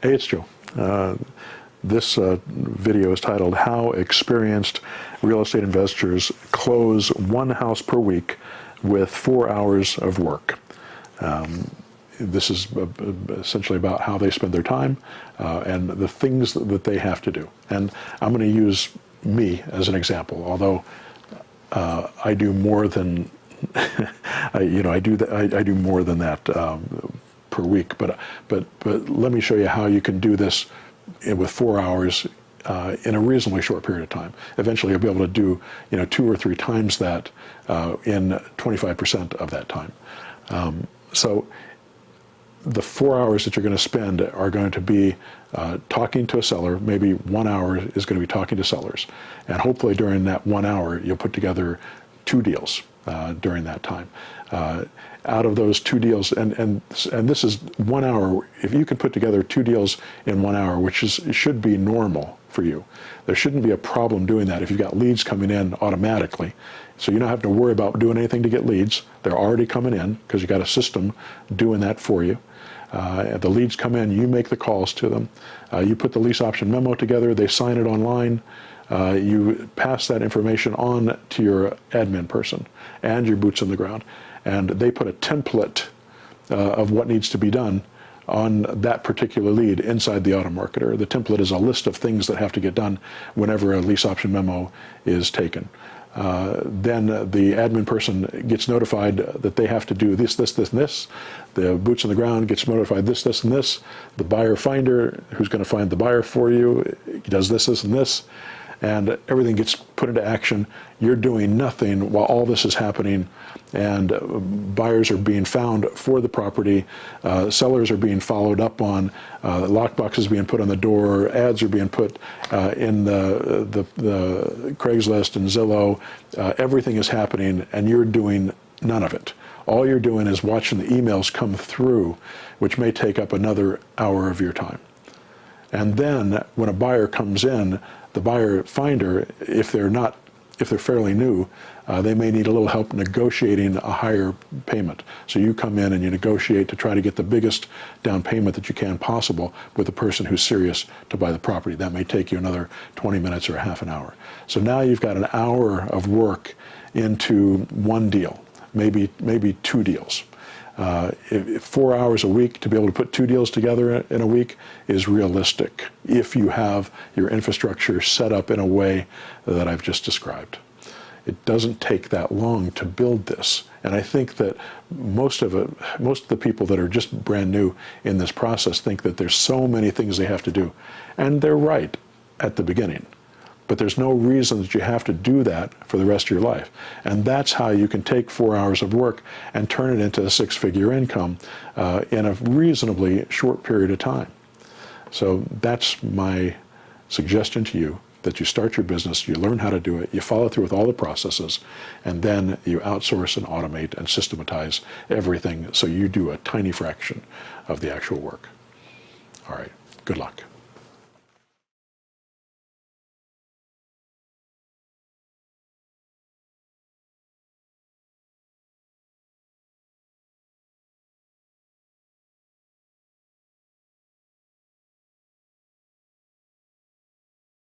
Hey, it's Joe. This video is titled How Experienced Real Estate Investors Close One House Per Week with 4 hours of work. This is essentially about how they spend their time and the things that they have to do. And I'm going to use me as an example, although I do more than I do more than that per week. But let me show you how you can do this with 4 hours in a reasonably short period of time. Eventually, you'll be able to do 2 or 3 times that in 25% of that time. So the 4 hours that you're going to spend are going to be talking to a seller. Maybe 1 hour is going to be talking to sellers, and hopefully during that 1 hour, you'll put together 2 deals during that time. Out of those 2 deals, and this is 1 hour. If you can put together 2 deals in 1 hour, which should be normal for you, there shouldn't be a problem doing that if you've got leads coming in automatically. So you don't have to worry about doing anything to get leads. They're already coming in because you've got a system doing that for you. The leads come in, you make the calls to them. You put the lease option memo together, they sign it online. You pass that information on to your admin person and your boots on the ground, and they put a template of what needs to be done on that particular lead inside the auto marketer. The template is a list of things that have to get done whenever a lease option memo is taken. Then the admin person gets notified that they have to do this, this, this, and this. The boots on the ground gets notified this, this, and this. The buyer finder, who's going to find the buyer for you, does this, this, and this. And everything gets put into action. You're doing nothing while all this is happening, and buyers are being found for the property, sellers are being followed up on, lockboxes being put on the door, ads are being put in the Craigslist and Zillow. Everything is happening, and you're doing none of it. All you're doing is watching the emails come through, which may take up another hour of your time. And then when a buyer comes in, the buyer finder, if they're fairly new, they may need a little help negotiating a higher payment. So you come in and you negotiate to try to get the biggest down payment that you can possible with the person who's serious to buy the property. That may take you another 20 minutes or a half an hour. So now you've got an hour of work into one deal, maybe 2 deals. 4 hours a week to be able to put 2 deals together in a week is realistic if you have your infrastructure set up in a way that I've just described. It doesn't take that long to build this, and I think that most of the people that are just brand new in this process think that there's so many things they have to do, and they're right at the beginning. But there's no reason that you have to do that for the rest of your life. And that's how you can take 4 hours of work and turn it into a 6-figure income in a reasonably short period of time. So that's my suggestion to you, that you start your business, you learn how to do it, you follow through with all the processes, and then you outsource and automate and systematize everything so you do a tiny fraction of the actual work. All right, good luck.